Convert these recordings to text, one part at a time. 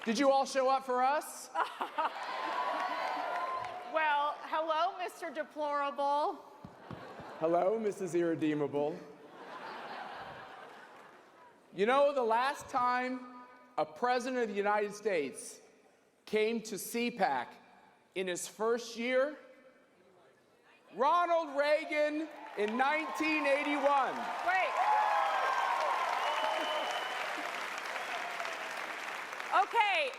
Did you all show up for us? Well, hello, Mr. Deplorable. Hello, Mrs. Irredeemable. You know, the last time a president of the United States came to CPAC in his first year? Ronald Reagan in 1981. Wait. Okay,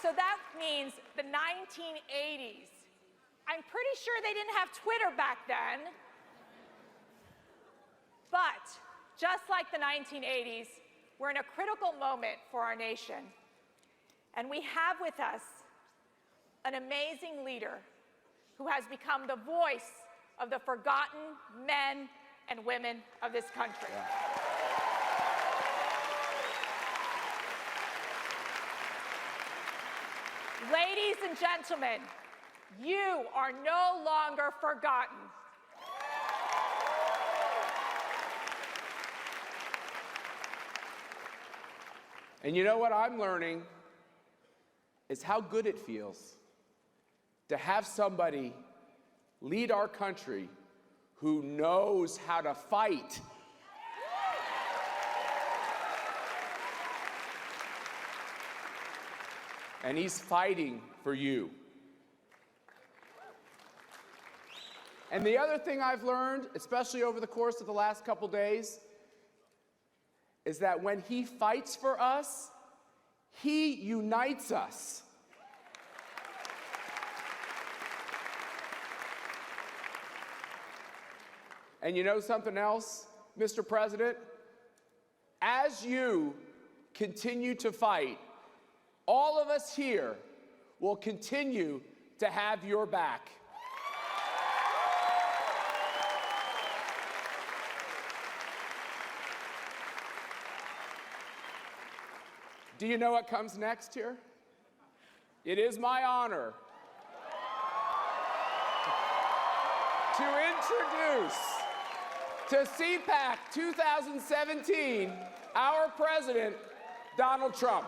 so that means the 1980s. I'm pretty sure they didn't have Twitter back then. But just like the 1980s, we're in a critical moment for our nation. And we have with us an amazing leader who has become the voice of the forgotten men and women of this country. Yeah. Ladies and gentlemen, you are no longer forgotten. And you know what I'm learning is how good it feels to have somebody lead our country who knows how to fight. And he's fighting for you. And the other thing I've learned, especially over the course of the last couple days, is that when he fights for us, he unites us. And you know something else, Mr. President? As you continue to fight, all of us here will continue to have your back. Do you know what comes next here? It is my honor to introduce to CPAC 2017 our president, Donald Trump.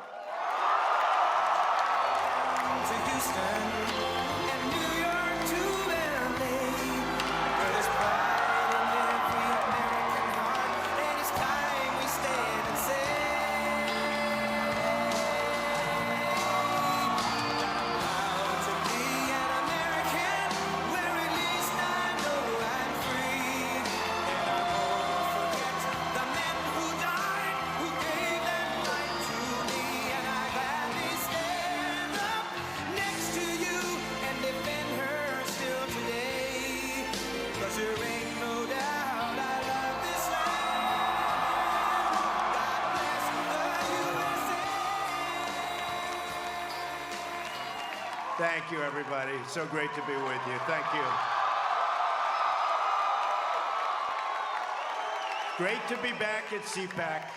To Houston and New York to LA, where there's pride in every American heart, and it's time we stand and say that I'm proud to be an American, where at least I know I'm free, and I won't forget the men who died, who gave their life to me, and I gladly stand up next to you and defend her still today. 'Cause there ain't no doubt I love this land. God bless the USA. Thank you, everybody. So great to be with you. Thank you. Great to be back at CPAC.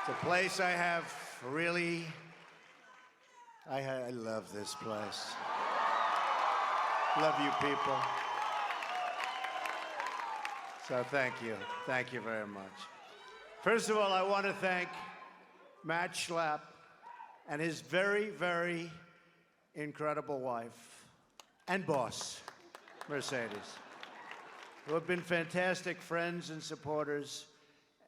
It's a place I have really, I love this place. Love you people. So thank you. Thank you very much. First of all, I want to thank Matt Schlapp and his very, very incredible wife and boss, Mercedes, who have been fantastic friends and supporters,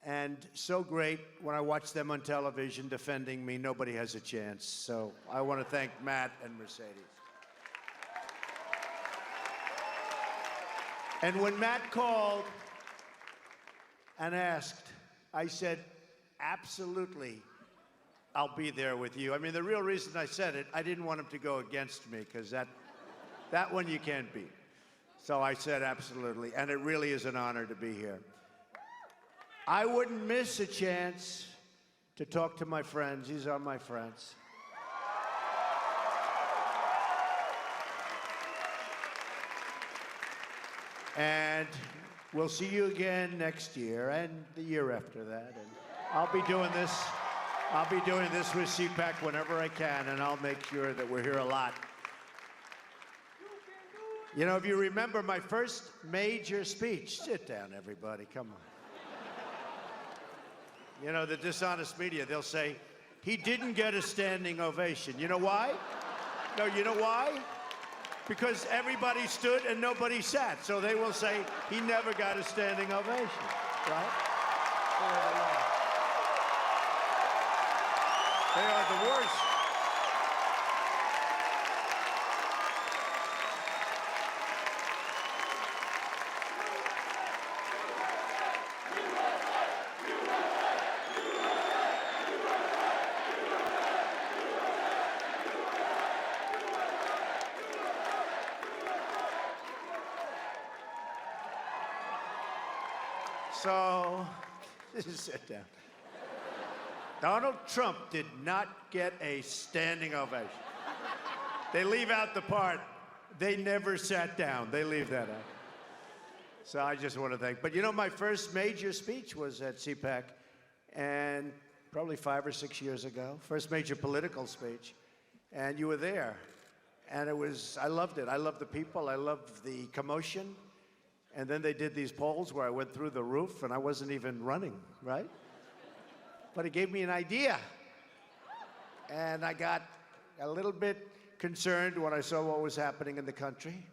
and so great when I watch them on television defending me. Nobody has a chance. So I want to thank Matt and Mercedes. And when Matt called and asked, I said, absolutely, I'll be there with you. I mean, the real reason I said it, I didn't want him to go against me, because that one you can't beat. So I said absolutely, and it really is an honor to be here. I wouldn't miss a chance to talk to my friends. These are my friends. And we'll see you again next year and the year after that. And I'll be doing this with CPAC whenever I can, and I'll make sure that we're here a lot. You know, if you remember my first major speech, sit down, everybody, come on. You know, the dishonest media, they'll say, he didn't get a standing ovation. You know why? No, you know why? Because everybody stood and nobody sat. So they will say, he never got a standing ovation, right? They are the worst. So, sit down. Donald Trump did not get a standing ovation. They leave out the part, they never sat down. They leave that out. So I just want to thank. But you know, my first major speech was at CPAC, and probably 5 or 6 years ago, first major political speech, and you were there. And it was, I loved it. I loved the people. I loved the commotion. And then they did these polls where I went through the roof, and I wasn't even running, right? But it gave me an idea. And I got a little bit concerned when I saw what was happening in the country.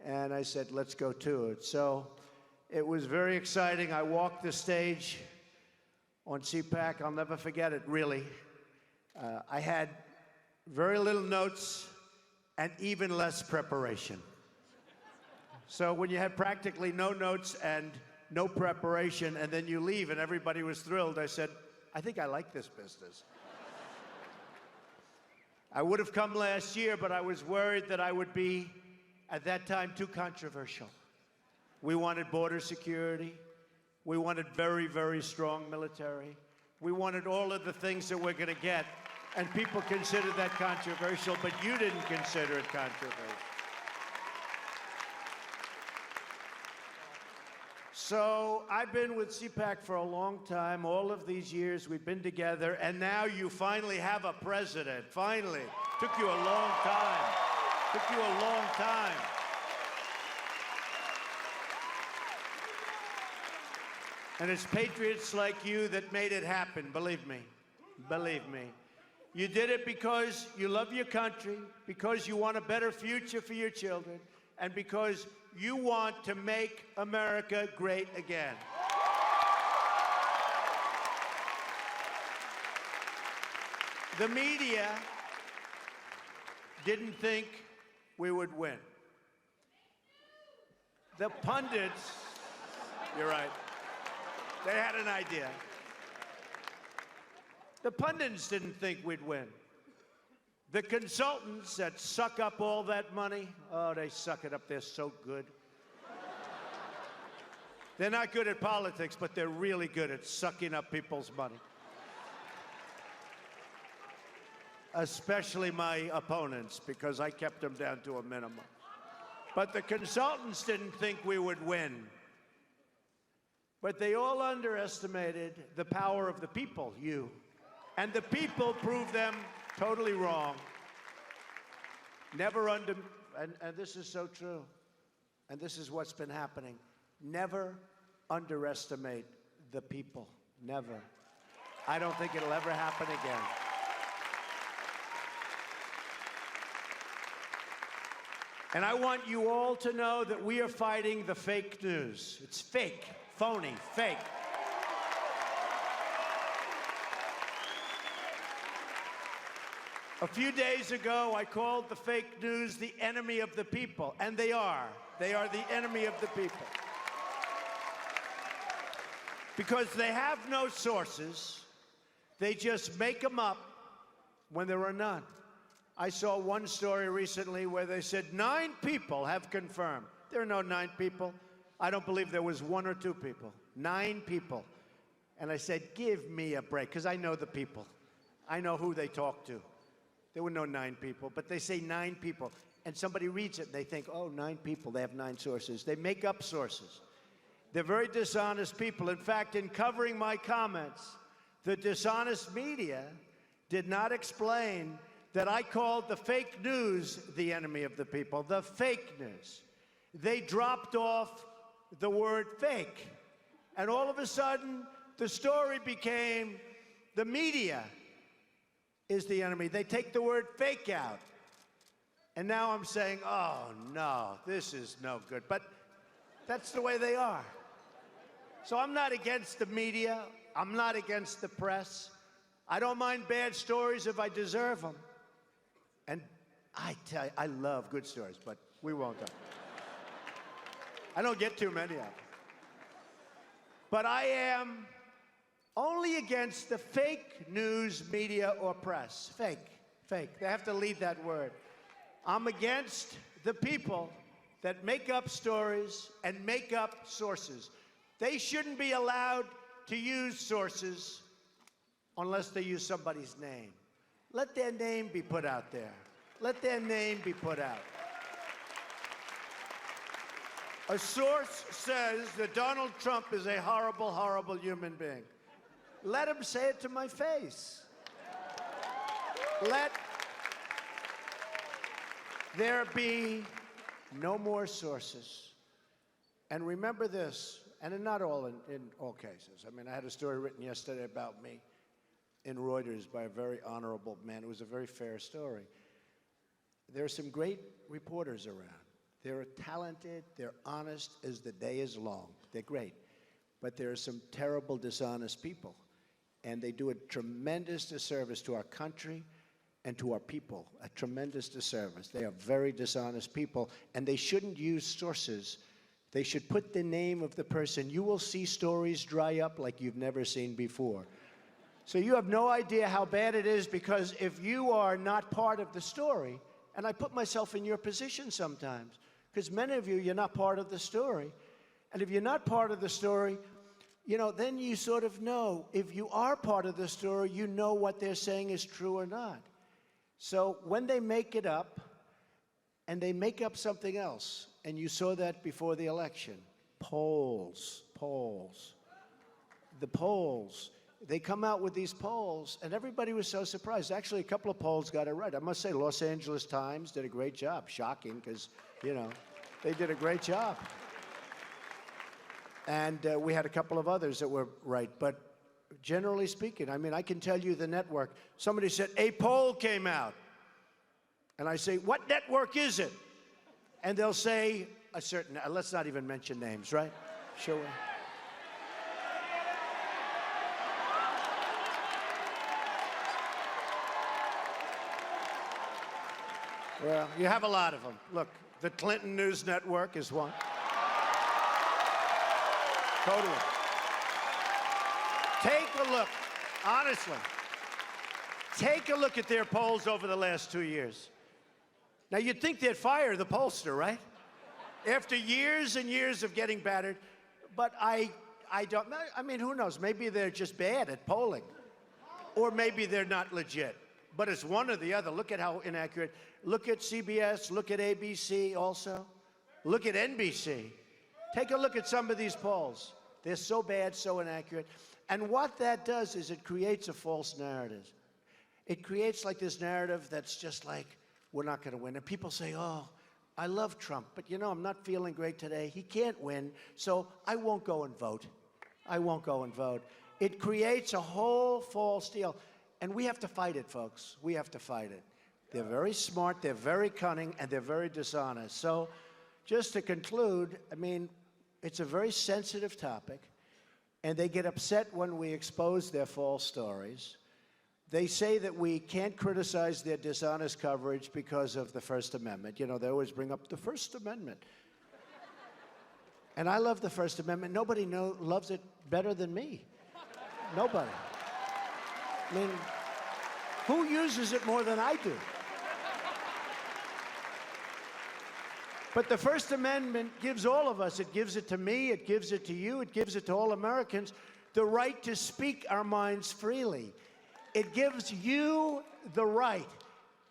And I said, let's go to it. So it was very exciting. I walked the stage on CPAC. I'll never forget it, really. I had very little notes and even less preparation. So when you had practically no notes and no preparation, and then you leave and everybody was thrilled, I said, I think I like this business. I would have come last year, but I was worried that I would be, at that time, too controversial. We wanted border security. We wanted very, very strong military. We wanted all of the things that we're going to get, and people considered that controversial, but you didn't consider it controversial. So I've been with CPAC for a long time. All of these years we've been together, and now you finally have a president. Finally. Took you a long time. Took you a long time. And it's patriots like you that made it happen, believe me. Believe me. You did it because you love your country, because you want a better future for your children, and because you want to make America great again. The media didn't think we would win. The pundits, you're right, they had an idea. The pundits didn't think we'd win. The consultants that suck up all that money, oh, they suck it up. They're so good. They're not good at politics, but they're really good at sucking up people's money. Especially my opponents, because I kept them down to a minimum. But the consultants didn't think we would win. But they all underestimated the power of the people, you. And the people proved them totally wrong. Never and this is so true, and this is what's been happening. Never underestimate the people. Never. I don't think it'll ever happen again. And I want you all to know that we are fighting the fake news. It's fake, phony, fake. A few days ago, I called the fake news the enemy of the people, and they are. They are the enemy of the people. Because they have no sources, they just make them up when there are none. I saw one story recently where they said 9 people have confirmed. There are no 9 people. I don't believe there was 1 or 2 people. 9 people. And I said, give me a break, because I know the people. I know who they talk to. There were no 9 people, but they say 9 people. And somebody reads it, and they think, oh, 9 people, they have 9 sources. They make up sources. They're very dishonest people. In fact, in covering my comments, the dishonest media did not explain that I called the fake news the enemy of the people, the fake news. They dropped off the word fake. And all of a sudden, the story became the media is the enemy. They take the word fake out. And now I'm saying, oh, no, this is no good. But that's the way they are. So I'm not against the media. I'm not against the press. I don't mind bad stories if I deserve them. And I tell you, I love good stories, but we won't. I don't get too many of them. But I am only against the fake news, media, or press. Fake. They have to lead that word. I'm against the people that make up stories and make up sources. They shouldn't be allowed to use sources unless they use somebody's name. Let their name be put out there. Let their name be put out. A source says that Donald Trump is a horrible, horrible human being. Let him say it to my face. Let there be no more sources. And remember this, and not all in all cases. I mean, I had a story written yesterday about me in Reuters by a very honorable man. It was a very fair story. There are some great reporters around. They're talented, they're honest as the day is long. They're great. But there are some terrible, dishonest people. And they do a tremendous disservice to our country and to our people, a tremendous disservice. They are very dishonest people, and they shouldn't use sources. They should put the name of the person. You will see stories dry up like you've never seen before. So you have no idea how bad it is, because if you are not part of the story, and I put myself in your position sometimes, because many of you, you're not part of the story. And if you're not part of the story, you know, then you sort of know. If you are part of the story, you know what they're saying is true or not. So when they make it up, and they make up something else, and you saw that before the election, polls. The polls. They come out with these polls, and everybody was so surprised. Actually, a couple of polls got it right. I must say, Los Angeles Times did a great job. Shocking, because, you know, they did a great job. And we had a couple of others that were right. But generally speaking, I mean, I can tell you the network. Somebody said, a poll came out. And I say, what network is it? And they'll say a certain, let's not even mention names, right? Shall we? Well, you have a lot of them. Look, the Clinton News Network is one. Totally. Take a look, honestly. Take a look at their polls over the last 2 years. Now, you'd think they'd fire the pollster, right? After years and years of getting battered. But I don't know. I mean, who knows? Maybe they're just bad at polling. Or maybe they're not legit. But it's one or the other. Look at how inaccurate. Look at CBS. Look at ABC also. Look at NBC. Take a look at some of these polls. They're so bad, so inaccurate. And what that does is it creates a false narrative. It creates like this narrative that's just like, we're not going to win. And people say, oh, I love Trump, but you know, I'm not feeling great today. He can't win, so I won't go and vote. I won't go and vote. It creates a whole false deal. And we have to fight it, folks. We have to fight it. They're very smart, they're very cunning, and they're very dishonest. So just to conclude, I mean, it's a very sensitive topic, and they get upset when we expose their false stories. They say that we can't criticize their dishonest coverage because of the First Amendment. You know, they always bring up the First Amendment. And I love the First Amendment. Nobody loves it better than me. Nobody. I mean, who uses it more than I do? But the First Amendment gives all of us, it gives it to me, it gives it to you, it gives it to all Americans, the right to speak our minds freely. It gives you the right,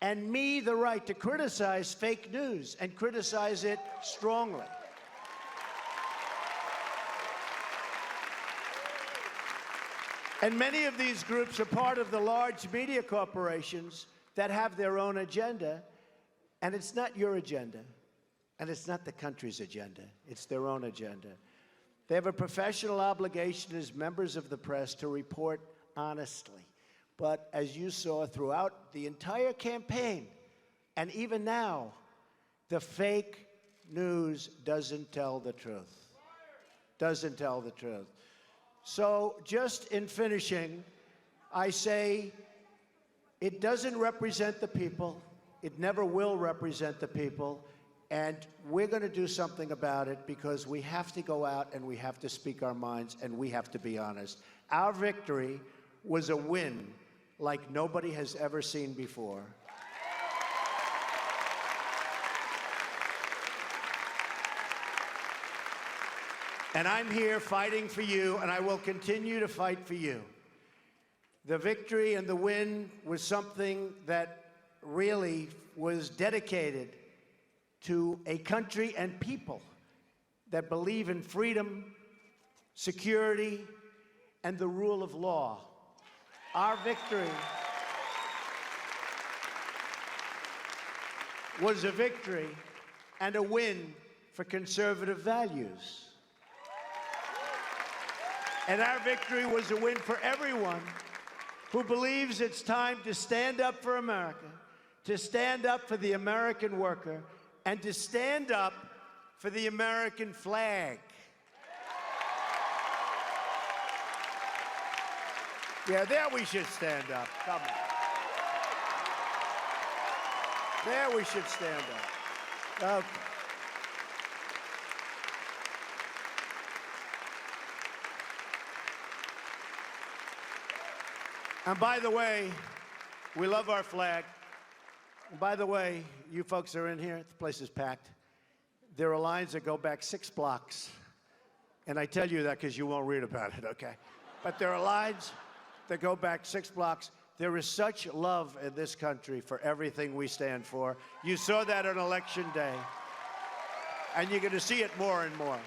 and me the right, to criticize fake news and criticize it strongly. And many of these groups are part of the large media corporations that have their own agenda, and it's not your agenda, and it's not the country's agenda. It's their own agenda. They have a professional obligation as members of the press to report honestly. But as you saw throughout the entire campaign, and even now, the fake news doesn't tell the truth. Doesn't tell the truth. So just in finishing, I say it doesn't represent the people. It never will represent the people. And we're going to do something about it because we have to go out and we have to speak our minds and we have to be honest. Our victory was a win like nobody has ever seen before. And I'm here fighting for you, and I will continue to fight for you. The victory and the win was something that really was dedicated to a country and people that believe in freedom, security, and the rule of law. Our victory was a victory and a win for conservative values. And our victory was a win for everyone who believes it's time to stand up for America, to stand up for the American worker, and to stand up for the American flag. Yeah, there we should stand up. Come on. There we should stand up. Okay. And by the way, we love our flag. And by the way, you folks are in here, the place is packed. There are lines that go back 6 blocks. And I tell you that because you won't read about it, okay? But there are lines that go back 6 blocks. There is such love in this country for everything we stand for. You saw that on Election Day. And you're going to see it more and more.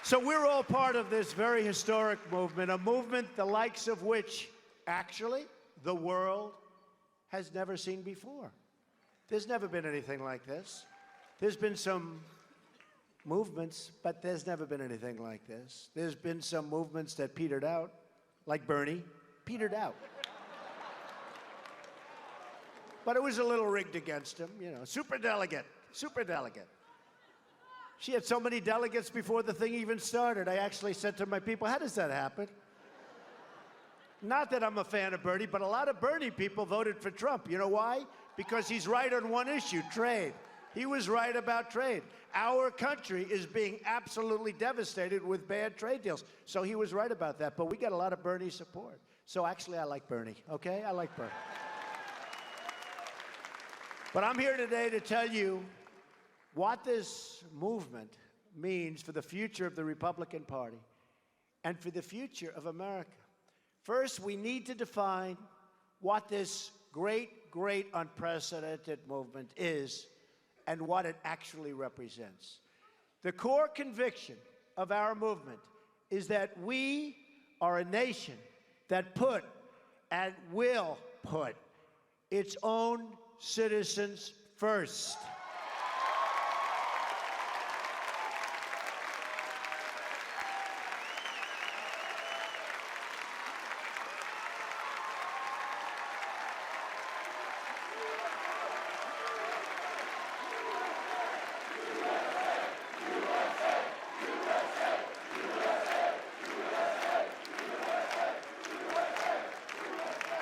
So we're all part of this very historic movement, a movement the likes of which, actually, the world has never seen before. There's never been anything like this. There's been some movements, but there's never been anything like this. There's been some movements that petered out, like Bernie, petered out. But it was a little rigged against him, you know, superdelegate. She had so many delegates before the thing even started. I actually said to my people, how does that happen? Not that I'm a fan of Bernie, but a lot of Bernie people voted for Trump. You know why? Because he's right on one issue, trade. He was right about trade. Our country is being absolutely devastated with bad trade deals. So he was right about that, but we got a lot of Bernie support. So actually, I like Bernie, okay? I like Bernie. But I'm here today to tell you what this movement means for the future of the Republican Party and for the future of America. First, we need to define what this great, great unprecedented movement is and what it actually represents. The core conviction of our movement is that we are a nation that put and will put its own citizens first.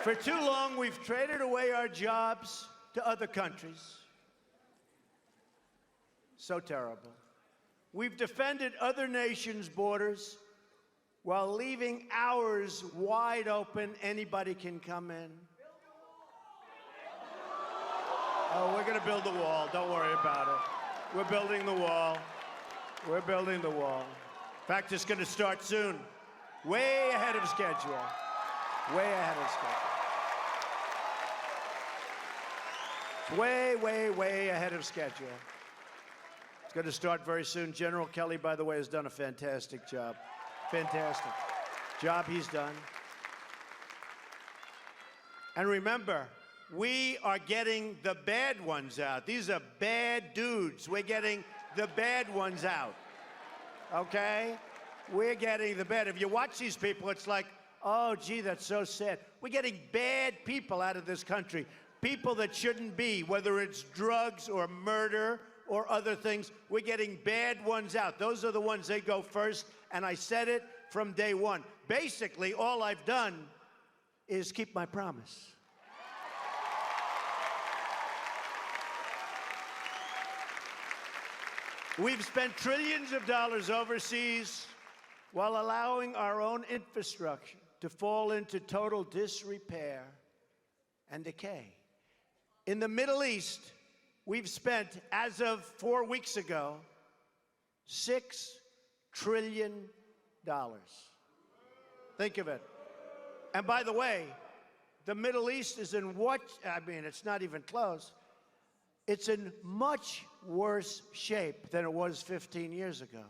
For too long, we've traded away our jobs to other countries. So terrible. We've defended other nations' borders while leaving ours wide open. Anybody can come in. Oh, we're going to build the wall. Don't worry about it. We're building the wall. We're building the wall. In fact, it's going to start soon. Way ahead of schedule. Way ahead of schedule. Way, way, way ahead of schedule. It's going to start very soon. General Kelly, by the way, has done a fantastic job. Fantastic job he's done. And remember, we are getting the bad ones out. These are bad dudes. We're getting the bad ones out. Okay? We're getting the bad. If you watch these people, it's like, oh, gee, that's so sad. We're getting bad people out of this country. People that shouldn't be, whether it's drugs or murder or other things. We're getting bad ones out. Those are the ones they go first. And I said it from day one. Basically, all I've done is keep my promise. We've spent trillions of dollars overseas while allowing our own infrastructure to fall into total disrepair and decay. In the Middle East, we've spent, as of 4 weeks ago, $6 trillion. Think of it. And by the way, the Middle East is in what, I mean, it's not even close. It's in much worse shape than it was 15 years ago.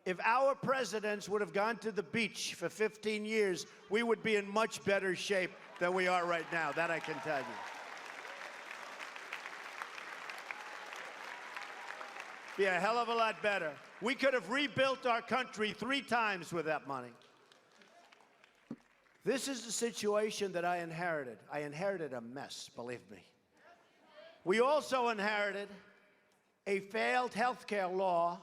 If our presidents would have gone to the beach for 15 years, we would be in much better shape than we are right now. That I can tell you. Be a hell of a lot better. We could have rebuilt our country 3 times with that money. This is the situation that I inherited. I inherited a mess, believe me. We also inherited a failed health care law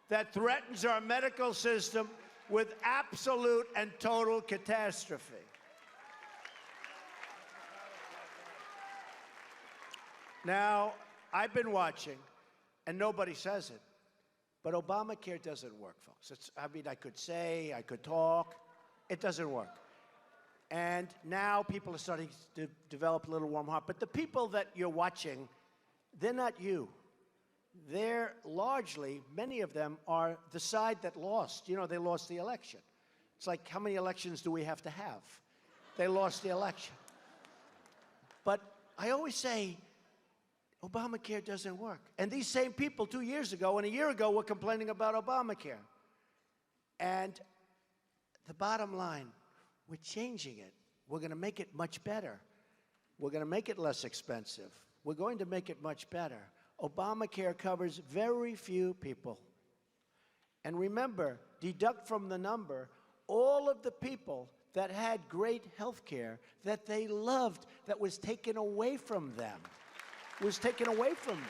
that threatens our medical system with absolute and total catastrophe. Now, I've been watching, and nobody says it, but Obamacare doesn't work, folks. I mean, I could say, I could talk. It doesn't work. And now people are starting to develop a little warm heart. But the people that you're watching, they're not you. They're largely, many of them are the side that lost. You know, they lost the election. It's like, how many elections do we have to have? They lost the election. But I always say, Obamacare doesn't work. And these same people 2 years ago and a year ago were complaining about Obamacare. And the bottom line, we're changing it. We're going to make it much better. We're going to make it less expensive. We're going to make it much better. Obamacare covers very few people. And remember, deduct from the number all of the people that had great health care that they loved that was taken away from them. Was taken away from them.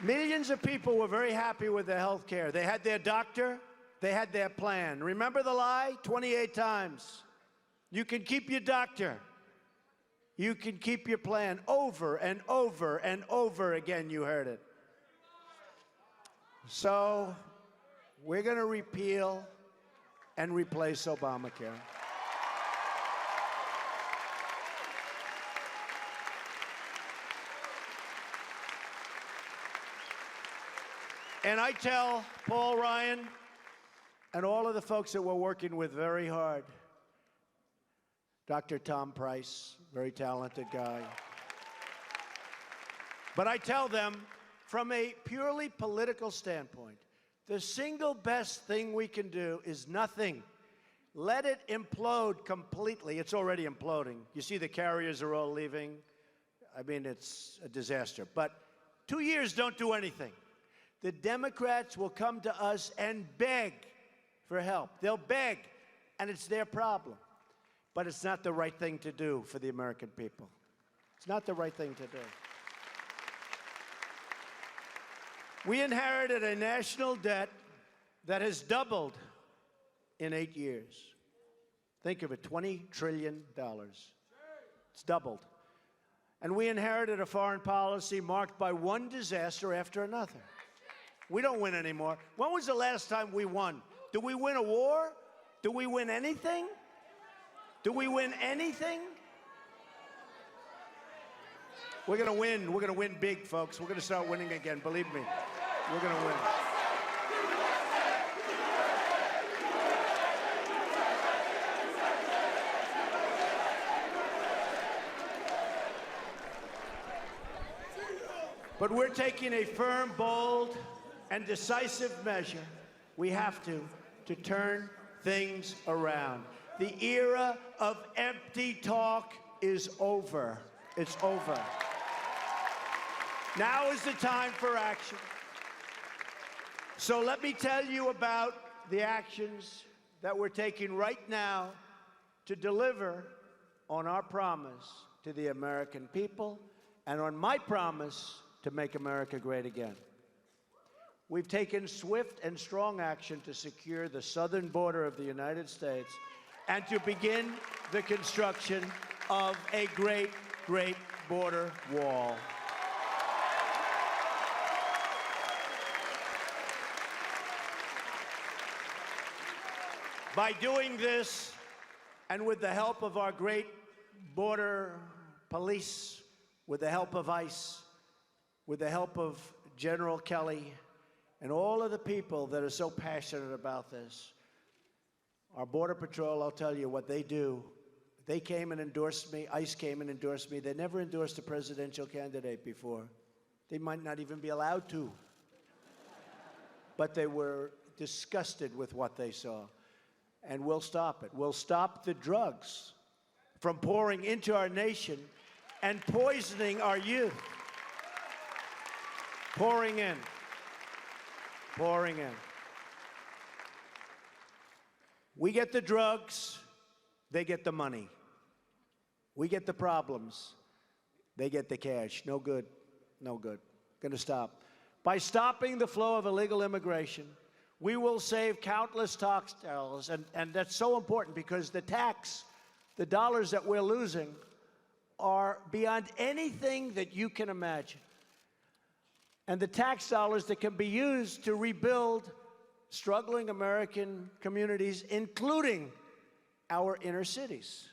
Millions of people were very happy with their health care. They had their doctor, they had their plan. Remember the lie? 28 times. You can keep your doctor. You can keep your plan. Over and over and over again, you heard it. So, we're going to repeal and replace Obamacare. And I tell Paul Ryan and all of the folks that we're working with very hard, Dr. Tom Price, very talented guy. But I tell them, from a purely political standpoint, the single best thing we can do is nothing. Let it implode completely. It's already imploding. You see the carriers are all leaving. I mean, it's a disaster. But 2 years don't do anything. The Democrats will come to us and beg for help. They'll beg, and it's their problem. But it's not the right thing to do for the American people. It's not the right thing to do. We inherited a national debt that has doubled in 8 years. Think of it, $20 trillion. It's doubled. And we inherited a foreign policy marked by one disaster after another. We don't win anymore. When was the last time we won? Do we win a war? Do we win anything? Do we win anything? We're going to win. We're going to win big, folks. We're going to start winning again. Believe me. We're going to win. But we're taking a firm, bold, and decisive measure. We have to turn things around. The era of empty talk is over. It's over. Now is the time for action. So let me tell you about the actions that we're taking right now to deliver on our promise to the American people and on my promise to make America great again. We've taken swift and strong action to secure the southern border of the United States and to begin the construction of a great, great border wall. By doing this, and with the help of our great border police, with the help of ICE, with the help of General Kelly, and all of the people that are so passionate about this, our Border Patrol, I'll tell you what they do. They came and endorsed me. ICE came and endorsed me. They never endorsed a presidential candidate before. They might not even be allowed to. But they were disgusted with what they saw. And we'll stop it. We'll stop the drugs from pouring into our nation and poisoning our youth. Pouring in. Pouring in. We get the drugs, they get the money. We get the problems, they get the cash. No good, no good. Gonna stop. By stopping the flow of illegal immigration, we will save countless tax dollars, and that's so important because the dollars that we're losing are beyond anything that you can imagine. And the tax dollars that can be used to rebuild struggling American communities, including our inner cities.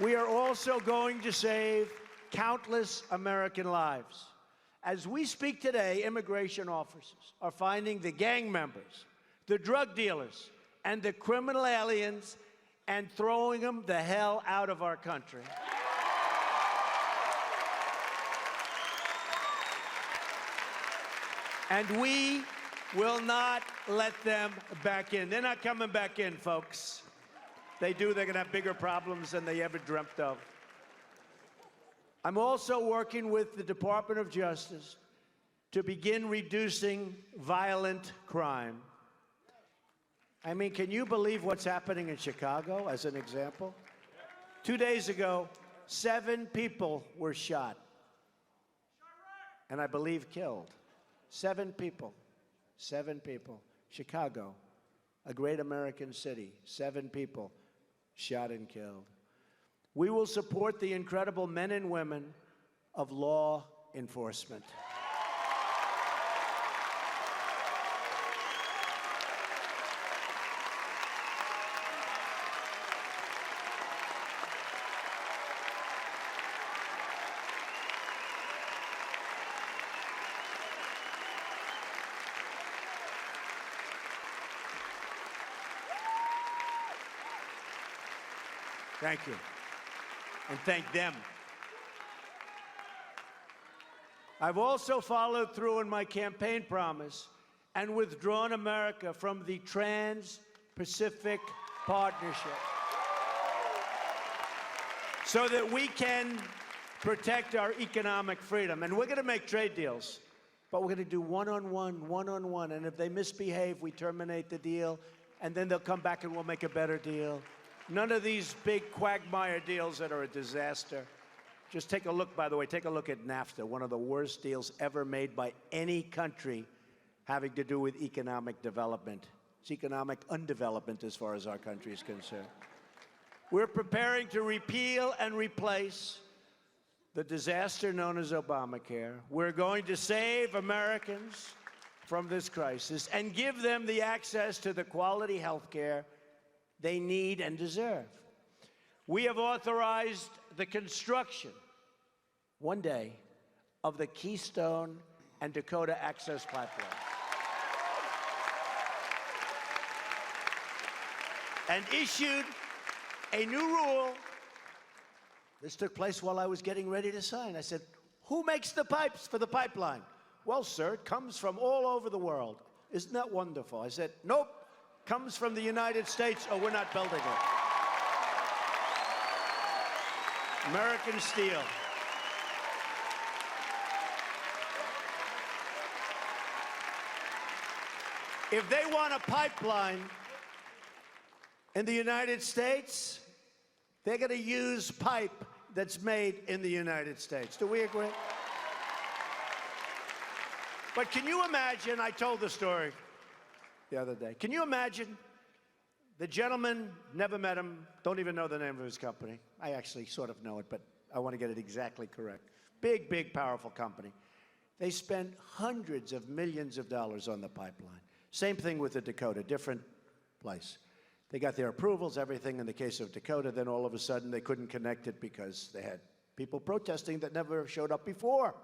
We are also going to save countless American lives. As we speak today, immigration officers are finding the gang members, the drug dealers, and the criminal aliens and throwing them the hell out of our country. And we will not let them back in. They're not coming back in, folks. They do, they're gonna have bigger problems than they ever dreamt of. I'm also working with the Department of Justice to begin reducing violent crime. I mean, can you believe what's happening in Chicago, as an example? 2 days ago, 7 people were shot, and I believe killed. 7 people. 7 people. Chicago, a great American city, 7 people shot and killed. We will support the incredible men and women of law enforcement. Thank you. And thank them. I've also followed through on my campaign promise and withdrawn America from the Trans-Pacific Partnership so that we can protect our economic freedom. And we're going to make trade deals, but we're going to do one-on-one, and if they misbehave, we terminate the deal, and then they'll come back and we'll make a better deal. None of these big quagmire deals that are a disaster. Just take a look, by the way, take a look at NAFTA, one of the worst deals ever made by any country having to do with economic development. It's economic undevelopment as far as our country is concerned. We're preparing to repeal and replace the disaster known as Obamacare. We're going to save Americans from this crisis and give them the access to the quality health care they need and deserve. We have authorized the construction, one day, of the Keystone and Dakota Access Pipeline. And issued a new rule. This took place while I was getting ready to sign. I said, who makes the pipes for the pipeline? Well, sir, it comes from all over the world. Isn't that wonderful? I said, nope. Comes from the United States, or we're not building it. American steel. If they want a pipeline in the United States, they're going to use pipe that's made in the United States. Do we agree? But can you imagine, I told the story the other day, can you imagine the gentleman, never met him, don't even know the name of his company. I actually sort of know it, but I want to get it exactly correct. Big, big, powerful company. They spent hundreds of millions of dollars on the pipeline. Same thing with the Dakota, different place. They got their approvals, everything in the case of Dakota, then all of a sudden they couldn't connect it because they had people protesting that never showed up before.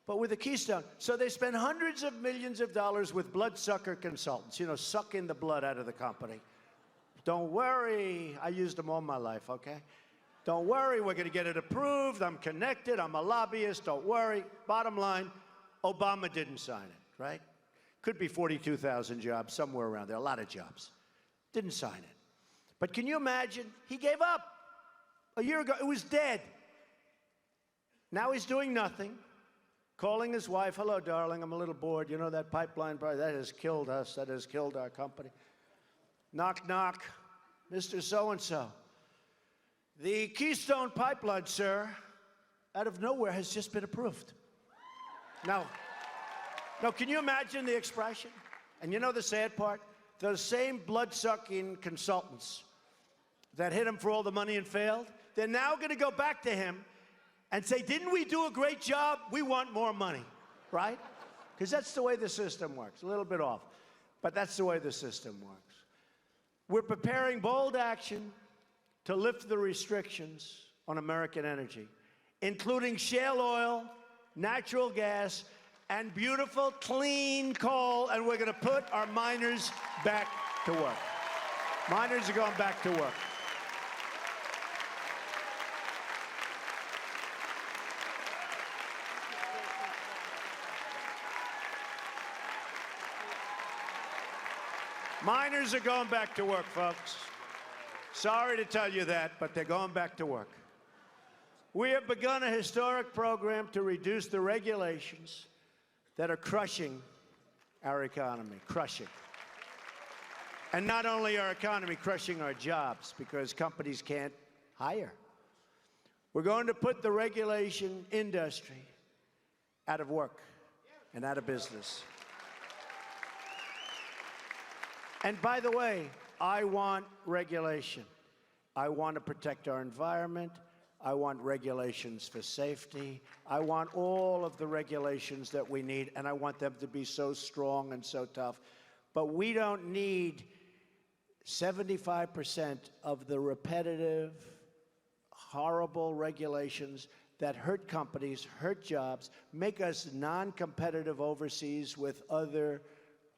But with the Keystone, so they spent hundreds of millions of dollars with bloodsucker consultants, you know, sucking the blood out of the company. Don't worry, I used them all my life, okay? Don't worry, we're gonna get it approved, I'm connected, I'm a lobbyist, don't worry. Bottom line, Obama didn't sign it, right? Could be 42,000 jobs, somewhere around there, a lot of jobs. Didn't sign it. But can you imagine, he gave up. A year ago, it was dead. Now he's doing nothing. Calling his wife, hello, darling, I'm a little bored. You know that pipeline, that has killed us. That has killed our company. Knock, knock, Mr. So-and-so. The Keystone Pipeline, sir, out of nowhere has just been approved. Now, can you imagine the expression? And you know the sad part? Those same blood-sucking consultants that hit him for all the money and failed, they're now going to go back to him and say, didn't we do a great job? We want more money, right? Because that's the way the system works. A little bit off, but that's the way the system works. We're preparing bold action to lift the restrictions on American energy, including shale oil, natural gas, and beautiful, clean coal, and we're going to put our miners back to work. Miners are going back to work. Miners are going back to work, folks. Sorry to tell you that, but they're going back to work. We have begun a historic program to reduce the regulations that are crushing our economy, crushing. And not only our economy, crushing our jobs, because companies can't hire. We're going to put the regulation industry out of work and out of business. And by the way, I want regulation. I want to protect our environment. I want regulations for safety. I want all of the regulations that we need, and I want them to be so strong and so tough. But we don't need 75% of the repetitive, horrible regulations that hurt companies, hurt jobs, make us non-competitive overseas with other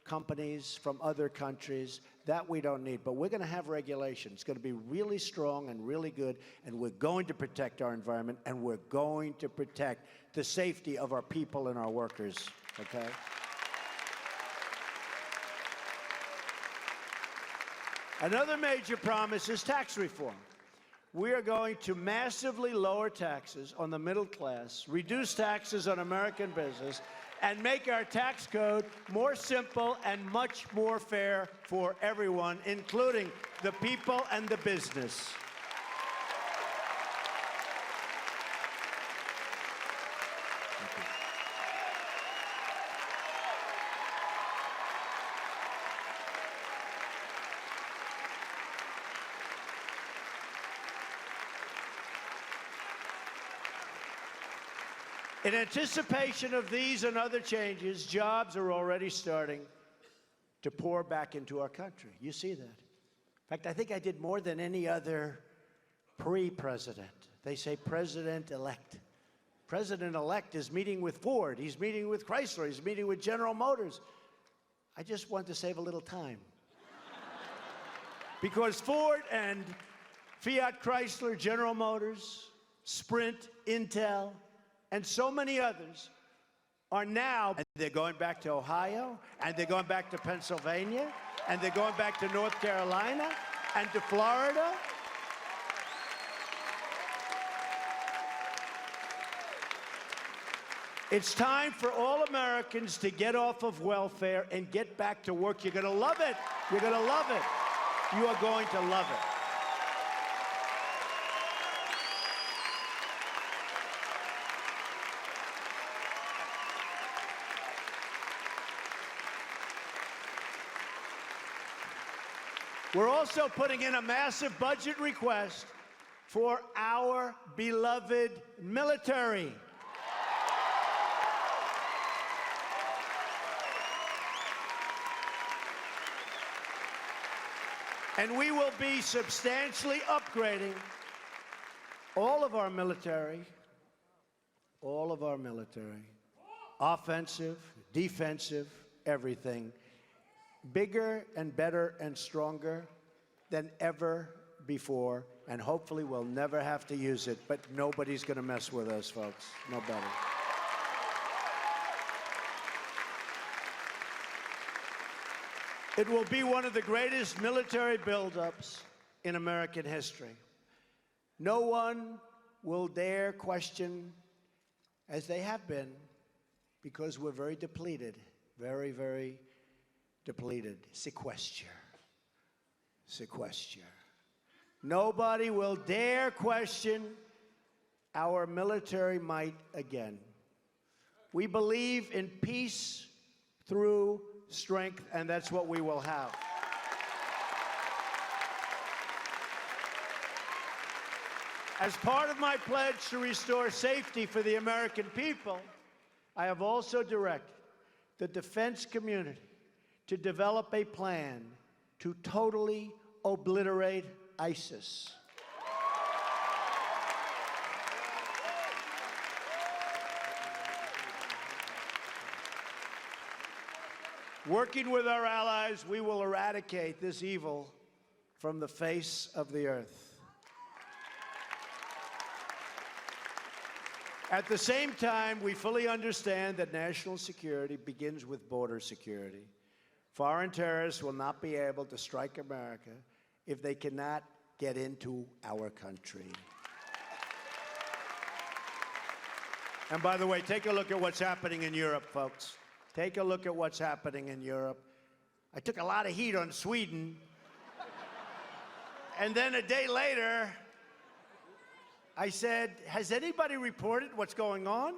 companies from other countries. That we don't need. But we're going to have regulation. It's going to be really strong and really good, and we're going to protect our environment, and we're going to protect the safety of our people and our workers, okay? Another major promise is tax reform. We are going to massively lower taxes on the middle class, reduce taxes on American business, and make our tax code more simple and much more fair for everyone, including the people and the business. In anticipation of these and other changes, jobs are already starting to pour back into our country. You see that. In fact, I think I did more than any other pre-president. They say president-elect. President-elect is meeting with Ford. He's meeting with Chrysler. He's meeting with General Motors. I just want to save a little time. Because Ford and Fiat Chrysler, General Motors, Sprint, Intel, and so many others are now, and they're going back to Ohio, and they're going back to Pennsylvania, and they're going back to North Carolina, and to Florida. It's time for all Americans to get off of welfare and get back to work. You're going to love it. You're going to love it. You are going to love it. We're also putting in a massive budget request for our beloved military. And we will be substantially upgrading all of our military, offensive, defensive, everything, bigger and better and stronger than ever before, and hopefully we'll never have to use it, but nobody's going to mess with us, folks. Nobody. It will be one of the greatest military buildups in American history. No one will dare question, as they have been, because we're very depleted, very, very depleted. Sequester. Nobody will dare question our military might again. We believe in peace through strength, and that's what we will have. As part of my pledge to restore safety for the American people, I have also directed the defense community to develop a plan to totally obliterate ISIS. Working with our allies, we will eradicate this evil from the face of the earth. At the same time, we fully understand that national security begins with border security. Foreign terrorists will not be able to strike America if they cannot get into our country. And by the way, take a look at what's happening in Europe, folks. Take a look at what's happening in Europe. I took a lot of heat on Sweden. And then a day later, I said, has anybody reported what's going on?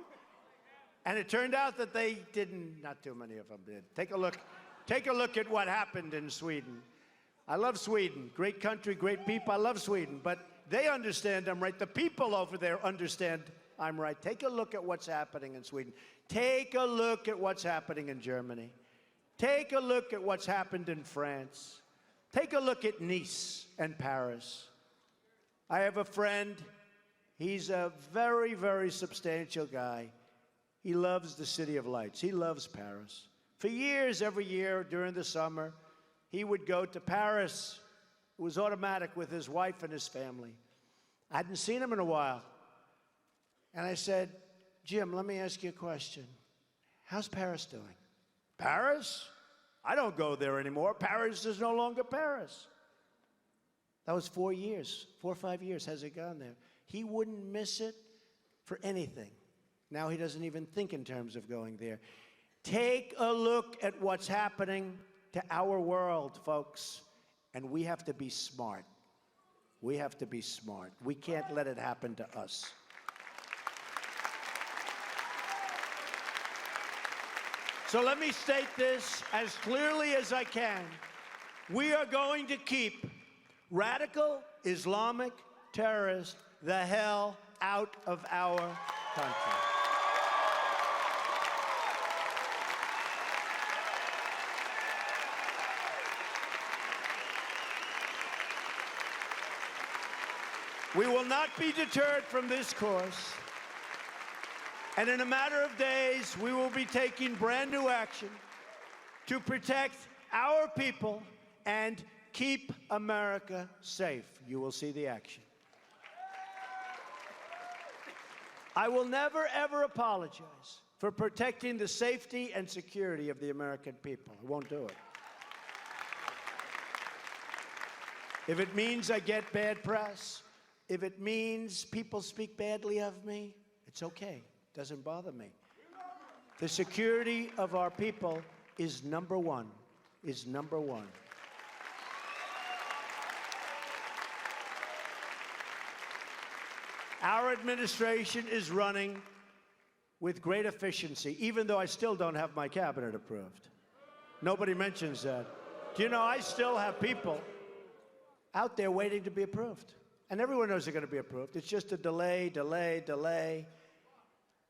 And it turned out that they didn't, not too many of them did. Take a look at what happened in Sweden. I love Sweden. Great country, great people. I love Sweden. But they understand I'm right. The people over there understand I'm right. Take a look at what's happening in Sweden. Take a look at what's happening in Germany. Take a look at what's happened in France. Take a look at Nice and Paris. I have a friend. He's a very, very substantial guy. He loves the City of Lights. He loves Paris. For years, every year during the summer, he would go to Paris. It was automatic with his wife and his family. I hadn't seen him in a while. And I said, Jim, let me ask you a question. How's Paris doing? Paris? I don't go there anymore. Paris is no longer Paris. That was 4 years, 4 or 5 years has it gone there. He wouldn't miss it for anything. Now he doesn't even think in terms of going there. Take a look at what's happening to our world, folks. And we have to be smart. We have to be smart. We can't let it happen to us. So let me state this as clearly as I can. We are going to keep radical Islamic terrorists the hell out of our country. We will not be deterred from this course. And in a matter of days, we will be taking brand new action to protect our people and keep America safe. You will see the action. I will never, ever apologize for protecting the safety and security of the American people. I won't do it. If it means I get bad press, if it means people speak badly of me, it's okay. Doesn't bother me. The security of our people is number one, is number one. Our administration is running with great efficiency, even though I still don't have my cabinet approved. Nobody mentions that. Do you know I still have people out there waiting to be approved? And everyone knows they're going to be approved. It's just a delay, delay, delay.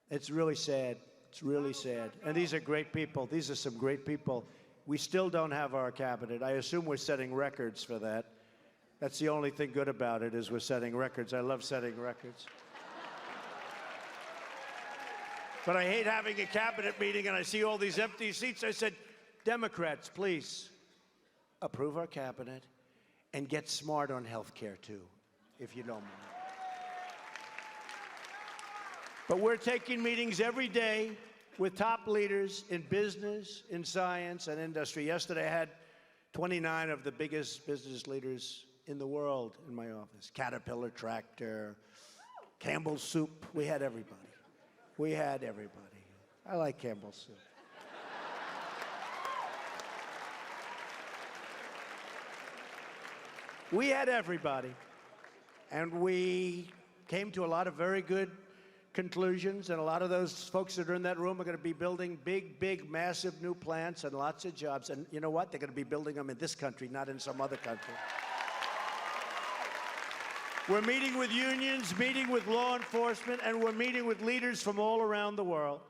It's really sad. It's really sad. And these are great people. These are some great people. We still don't have our cabinet. I assume we're setting records for that. That's the only thing good about it, is we're setting records. I love setting records. But I hate having a cabinet meeting and I see all these empty seats. I said, Democrats, please approve our cabinet and get smart on health care, too, if you don't mind. But we're taking meetings every day with top leaders in business, in science, and industry. Yesterday, I had 29 of the biggest business leaders in the world in my office. Caterpillar Tractor, Campbell's Soup. We had everybody. We had everybody. I like Campbell's Soup. We had everybody. And we came to a lot of very good conclusions, and a lot of those folks that are in that room are going to be building big, big, massive new plants and lots of jobs. And you know what? They're going to be building them in this country, not in some other country. We're meeting with unions, meeting with law enforcement, and we're meeting with leaders from all around the world.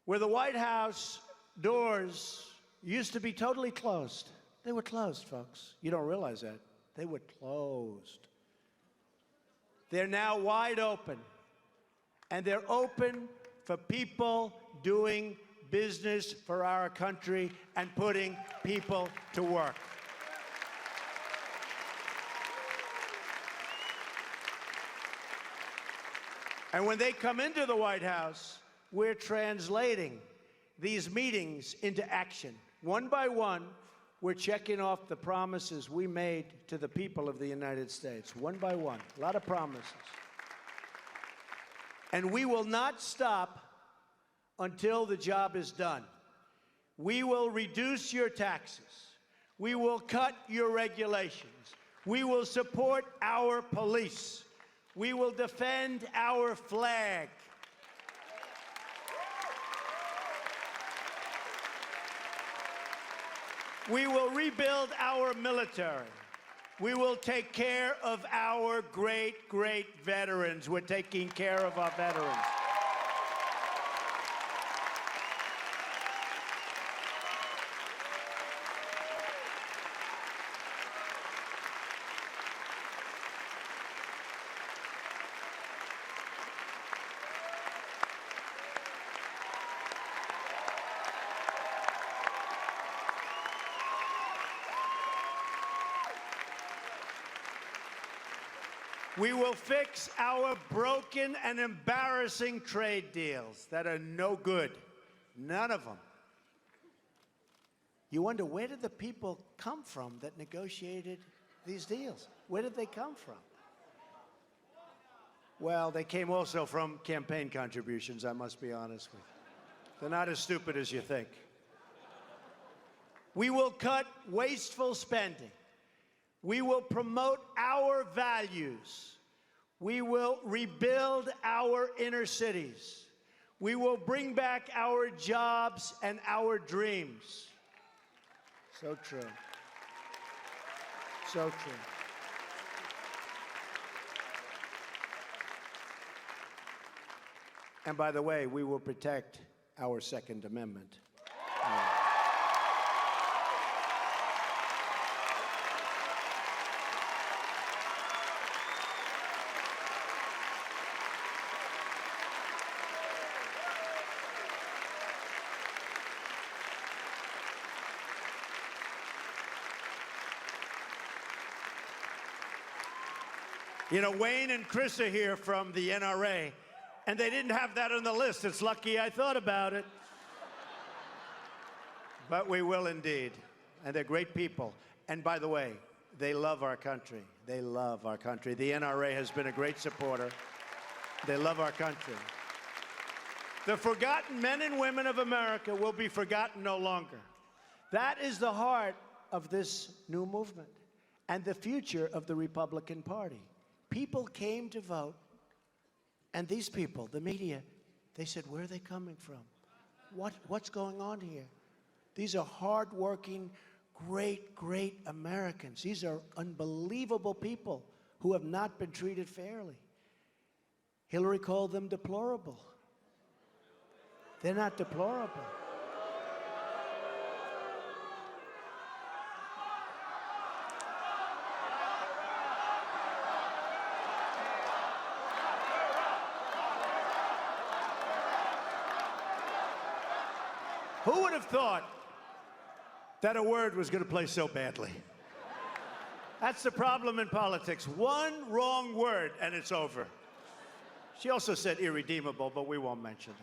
Where the White House doors used to be totally closed. They were closed, folks. You don't realize that. They were closed. They're now wide open. And they're open for people doing business for our country and putting people to work. And when they come into the White House, we're translating these meetings into action. One by one, we're checking off the promises we made to the people of the United States, one by one. A lot of promises. And we will not stop until the job is done. We will reduce your taxes. We will cut your regulations. We will support our police. We will defend our flag. We will rebuild our military. We will take care of our great, great veterans. We're taking care of our veterans. We will fix our broken and embarrassing trade deals that are no good. None of them. You wonder, where did the people come from that negotiated these deals? Where did they come from? Well, they came also from campaign contributions, I must be honest with you. They're not as stupid as you think. We will cut wasteful spending. We will promote our values. We will rebuild our inner cities. We will bring back our jobs and our dreams. So true. So true. And by the way, we will protect our Second Amendment. You know, Wayne and Chris are here from the NRA, and they didn't have that on the list. It's lucky I thought about it. But we will indeed. And they're great people. And by the way, they love our country. They love our country. The NRA has been a great supporter. They love our country. The forgotten men and women of America will be forgotten no longer. That is the heart of this new movement and the future of the Republican Party. People came to vote, and these people, the media, they said, where are they coming from? What's going on here? These are hardworking, great, great Americans. These are unbelievable people who have not been treated fairly. Hillary called them deplorable. They're not deplorable. Who would have thought that a word was going to play so badly? That's the problem in politics. One wrong word, and it's over. She also said irredeemable, but we won't mention it.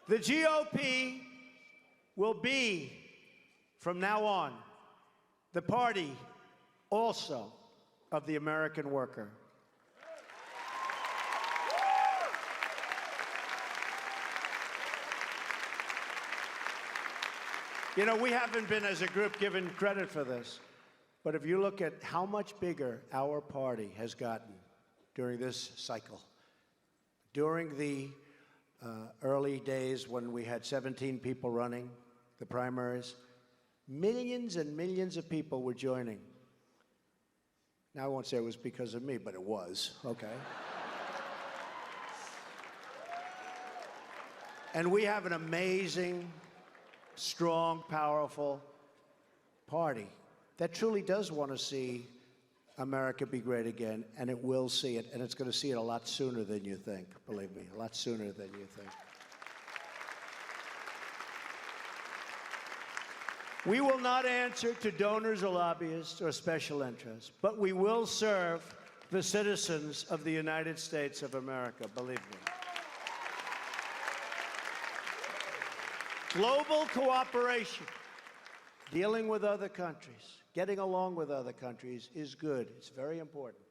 The GOP will be, from now on, the party also of the American worker. You know, we haven't been, as a group, given credit for this. But if you look at how much bigger our party has gotten during this cycle, during the early days when we had 17 people running the primaries, millions and millions of people were joining. Now, I won't say it was because of me, but it was, okay? And we have an amazing, strong, powerful party that truly does want to see America be great again, and it will see it, and it's going to see it a lot sooner than you think, believe me, a lot sooner than you think. We will not answer to donors or lobbyists or special interests, but we will serve the citizens of the United States of America, believe me. Global cooperation, dealing with other countries, getting along with other countries is good. It's very important.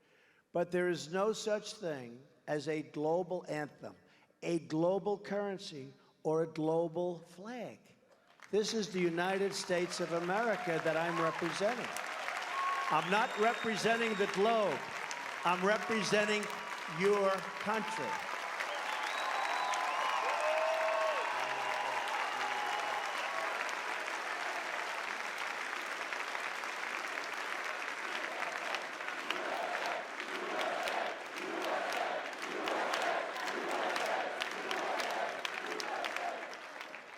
But there is no such thing as a global anthem, a global currency, or a global flag. This is the United States of America that I'm representing. I'm not representing the globe. I'm representing your country.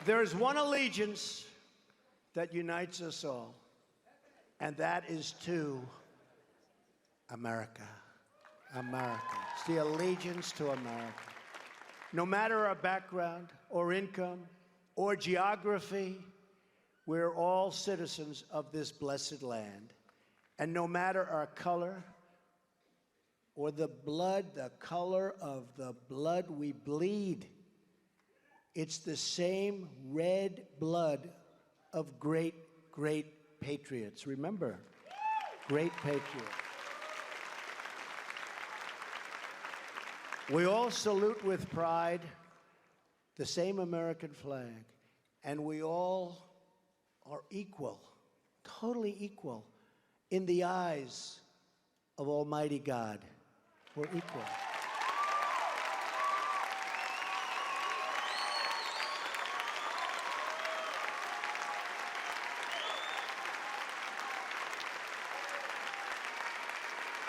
There is one allegiance that unites us all, and that is to America. America. It's the allegiance to America. No matter our background or income or geography, we're all citizens of this blessed land. And no matter our color or the color of the blood we bleed, it's the same red blood of great, great patriots. Remember, great patriots. We all salute with pride the same American flag, and we all are equal, totally equal, in the eyes of Almighty God. We're equal.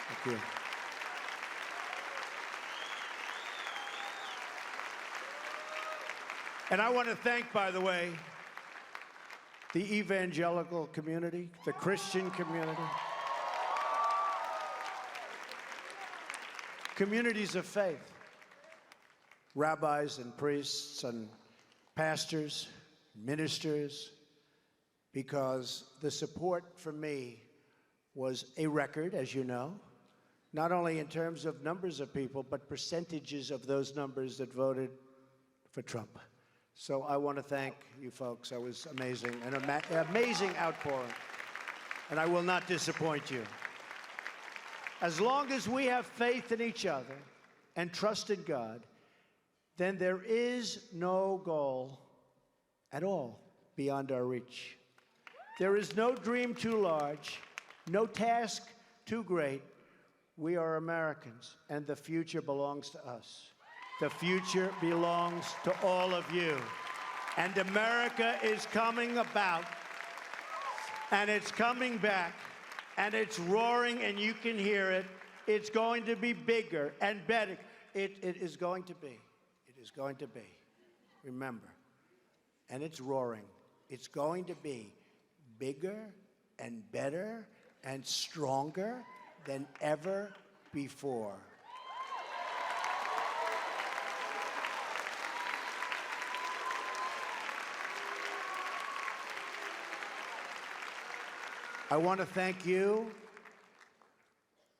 Thank you. And I want to thank, by the way, the evangelical community, the Christian community, communities of faith, rabbis and priests and pastors, ministers, because the support for me was a record, as you know, not only in terms of numbers of people, but percentages of those numbers that voted for Trump. So I want to thank you folks. That was amazing, an amazing outpouring. And I will not disappoint you. As long as we have faith in each other, and trust in God, then there is no goal at all beyond our reach. There is no dream too large, no task too great. We are Americans, and the future belongs to us. The future belongs to all of you. And America is coming about, and it's coming back, and it's roaring, and you can hear it. It's going to be bigger and better. It is going to be. It is going to be. Remember. And it's roaring. It's going to be bigger and better and stronger than ever before. I want to thank you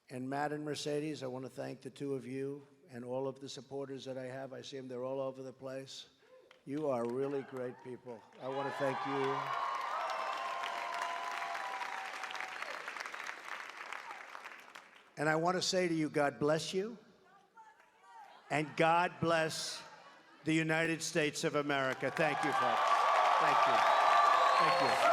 and Matt and Mercedes. I want to thank the two of you and all of the supporters that I have. I see them, they're all over the place. You are really great people. I want to thank you. And I want to say to you, God bless you. And God bless the United States of America. Thank you, folks. Thank you. Thank you.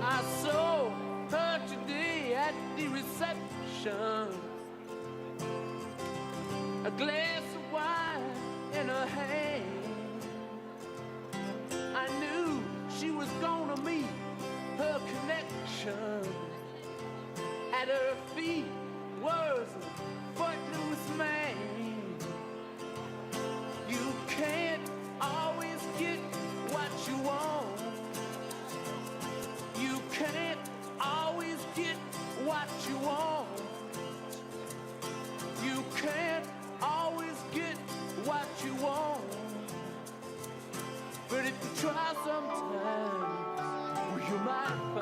I saw her today at the reception, a glass of wine in her hand. I knew she was gonna meet her connection. At her feet was a footloose man. You can't always get what you want. You can't always get what you want. You can't always get what you want. But if you try sometimes, well, you might